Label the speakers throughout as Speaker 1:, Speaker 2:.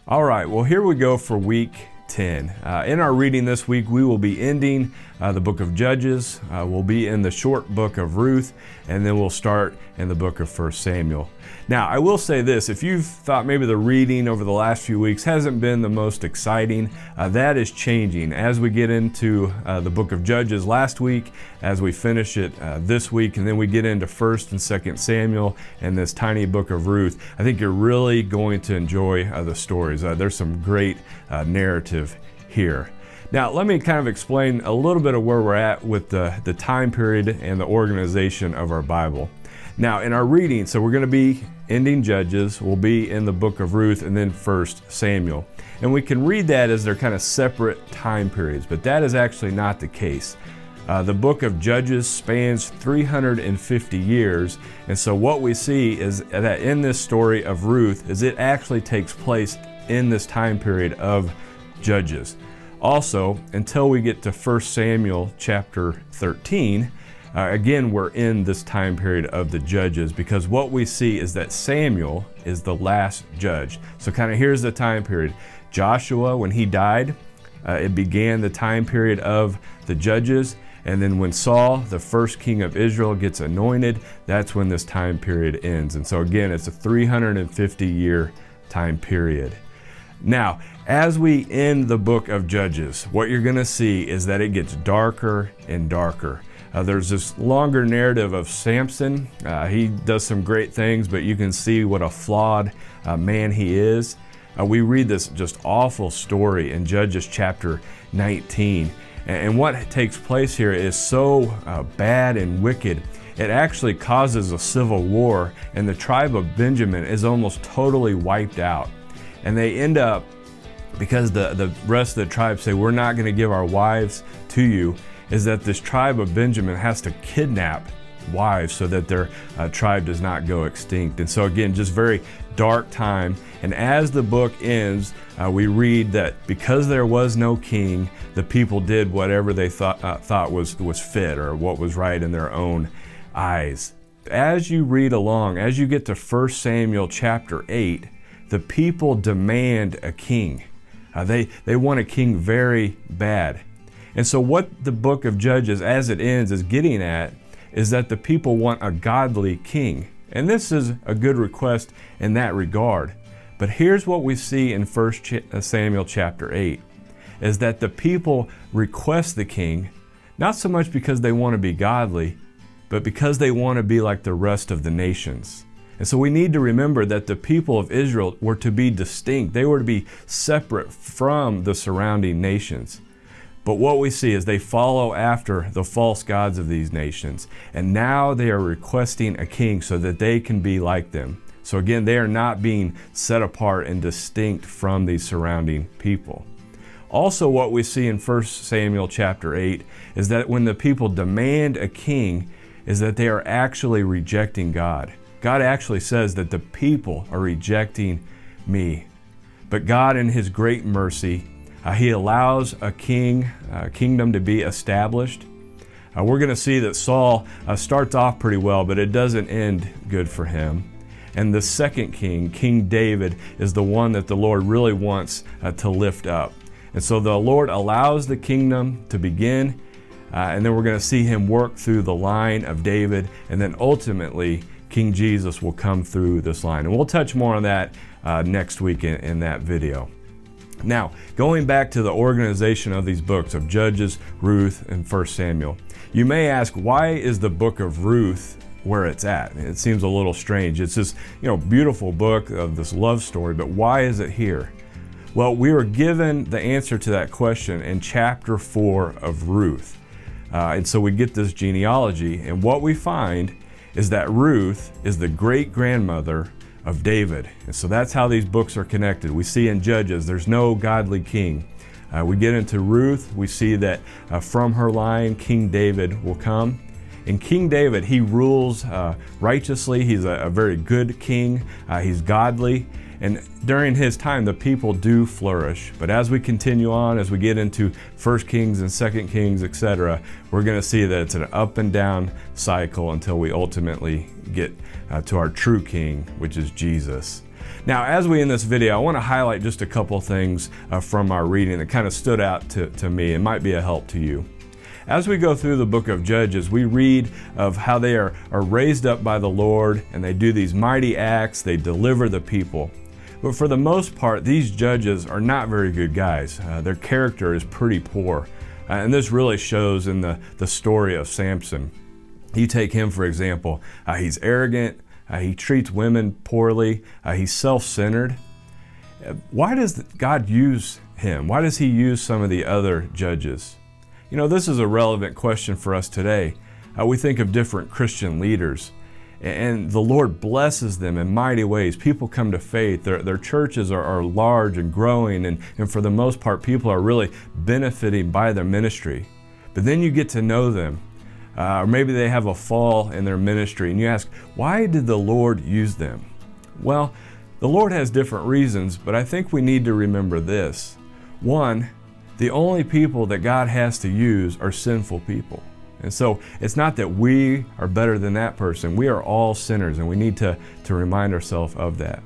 Speaker 1: All right, well, here we go for week 10. In our reading this week, we will be ending the book of Judges. We'll be in the short book of Ruth, and then we'll start in the book of 1 Samuel. Now, I will say this, if you've thought maybe the reading over the last few weeks hasn't been the most exciting, that is changing as we get into the book of Judges last week, as we finish it this week, and then we get into 1 and 2 Samuel and this tiny book of Ruth. I think you're really going to enjoy the stories. There's some great narrative here. Now, let me kind of explain a little bit of where we're at with the time period and the organization of our Bible. Now, in our reading, so we're going to be ending Judges, we'll be in the book of Ruth, and then 1 Samuel. And we can read that as they're kind of separate time periods, but that is actually not the case. The book of Judges spans 350 years, and so what we see is that in this story of Ruth is it actually takes place in this time period of Judges. Also, until we get to 1 Samuel chapter 13, again, we're in this time period of the Judges, because what we see is that Samuel is the last judge. So kind of here's the time period. Joshua, when he died, it began the time period of the Judges. And then when Saul, the first king of Israel, gets anointed, that's when this time period ends. And so again, it's a 350-year time period. Now, as we end the book of Judges, what you're going to see is that it gets darker and darker. There's this longer narrative of Samson. He does some great things, but you can see what a flawed man he is. We read this just awful story in Judges chapter 19. And what takes place here is so bad and wicked. It actually causes a civil war, and the tribe of Benjamin is almost totally wiped out. And they end up, because the rest of the tribe say, we're not going to give our wives to you, is that this tribe of Benjamin has to kidnap wives so that their tribe does not go extinct. And so again, just very dark time. And as the book ends, we read that because there was no king, the people did whatever they thought was fit or what was right in their own eyes. As you read along, as you get to 1 Samuel chapter 8, the people demand a king. They want a king very bad. And so what the book of Judges, as it ends, is getting at is that the people want a godly king. And this is a good request in that regard. But here's what we see in 1 Samuel chapter 8, is that the people request the king, not so much because they want to be godly, but because they want to be like the rest of the nations. And so we need to remember that the people of Israel were to be distinct. They were to be separate from the surrounding nations. But what we see is they follow after the false gods of these nations. And now they are requesting a king so that they can be like them. So again, they are not being set apart and distinct from these surrounding people. Also, what we see in 1 Samuel chapter 8 is that when the people demand a king, is that they are actually rejecting God. God actually says that the people are rejecting me. But God, in His great mercy, He allows a kingdom to be established. We're going to see that Saul starts off pretty well, but it doesn't end good for him. And the second king, King David, is the one that the Lord really wants to lift up. And so the Lord allows the kingdom to begin, and then we're going to see Him work through the line of David, and then ultimately King Jesus will come through this line. And we'll touch more on that next week in that video. Now, going back to the organization of these books of Judges, Ruth, and 1 Samuel, you may ask, why is the book of Ruth where it's at? It seems a little strange. It's this, beautiful book of this love story, but why is it here? Well, we were given the answer to that question in chapter 4 of Ruth. And so we get this genealogy, and what we find is that Ruth is the great-grandmother of David. And so that's how these books are connected. We see in Judges, there's no godly king. We get into Ruth, we see that from her line, King David will come. And King David, he rules righteously. He's a very good king. He's godly. And during his time, the people do flourish. But as we continue on, as we get into 1 Kings and 2 Kings, etc., we're going to see that it's an up and down cycle until we ultimately get to our true king, which is Jesus. Now, as we end this video, I want to highlight just a couple things from our reading that kind of stood out to me and might be a help to you. As we go through the book of Judges, we read of how they are raised up by the Lord and they do these mighty acts, they deliver the people. But for the most part, these judges are not very good guys. Their character is pretty poor. And this really shows in the story of Samson. You take him, for example. He's arrogant. He treats women poorly. He's self-centered. Why does God use him? Why does he use some of the other judges? You know, this is a relevant question for us today. We think of different Christian leaders, and the Lord blesses them in mighty ways. People come to faith. Their churches are large and growing, and for the most part, people are really benefiting by their ministry. But then you get to know them, or maybe they have a fall in their ministry, and you ask, why did the Lord use them? Well, the Lord has different reasons, but I think we need to remember this. One, the only people that God has to use are sinful people. And so it's not that we are better than that person. We are all sinners, and we need to remind ourselves of that.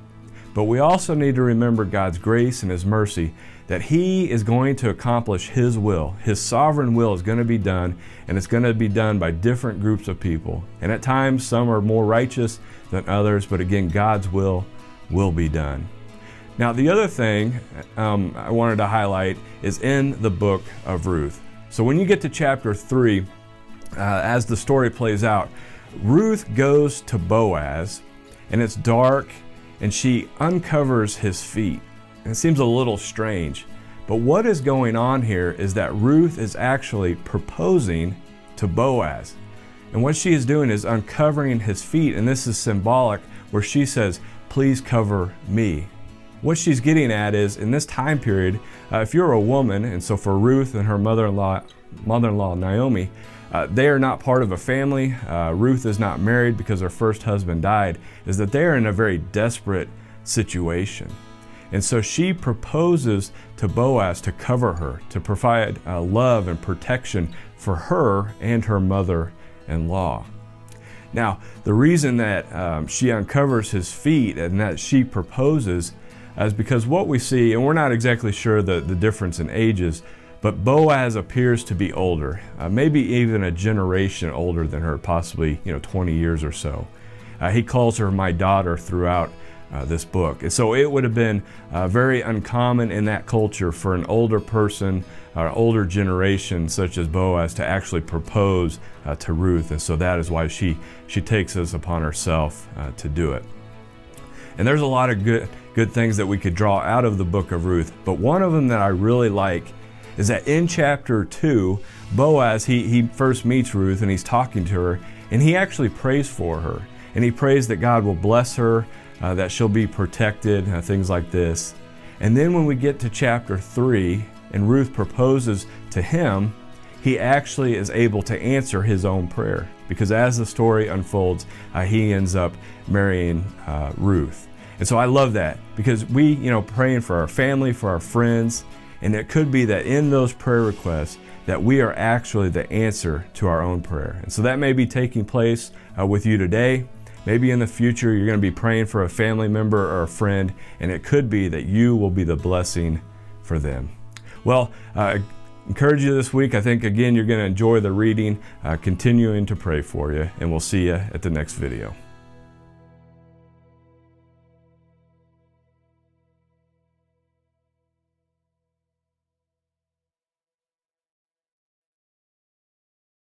Speaker 1: But we also need to remember God's grace and His mercy, that He is going to accomplish His will. His sovereign will is going to be done, and it's going to be done by different groups of people. And at times, some are more righteous than others, but again, God's will be done. Now, the other thing I wanted to highlight is in the book of Ruth. So when you get to chapter 3, as the story plays out, Ruth goes to Boaz, and it's dark, and she uncovers his feet. And it seems a little strange, but what is going on here is that Ruth is actually proposing to Boaz. And what she is doing is uncovering his feet, and this is symbolic, where she says, "Please cover me." What she's getting at is, in this time period, if you're a woman, and so for Ruth and her mother-in-law Naomi, they are not part of a family. Ruth is not married because her first husband died, is that they are in a very desperate situation. And so she proposes to Boaz to cover her, to provide love and protection for her and her mother-in-law. Now, the reason that she uncovers his feet and that she proposes is because what we see, and we're not exactly sure the difference in ages, but Boaz appears to be older, maybe even a generation older than her, possibly 20 years or so. He calls her my daughter throughout this book. And so it would have been very uncommon in that culture for an older person, or older generation such as Boaz, to actually propose to Ruth. And so that is why she takes this upon herself to do it. And there's a lot of good things that we could draw out of the book of Ruth, but one of them that I really like is that in chapter 2, Boaz, he first meets Ruth and he's talking to her, and he actually prays for her. And he prays that God will bless her, that she'll be protected, things like this. And then when we get to chapter 3 and Ruth proposes to him, he actually is able to answer his own prayer, because as the story unfolds, he ends up marrying Ruth. And so I love that, because we, praying for our family, for our friends, and it could be that in those prayer requests that we are actually the answer to our own prayer. And so that may be taking place with you today. Maybe in the future you're going to be praying for a family member or a friend, and it could be that you will be the blessing for them. Well, I encourage you this week. I think, again, you're going to enjoy the reading, continuing to pray for you, and we'll see you at the next video.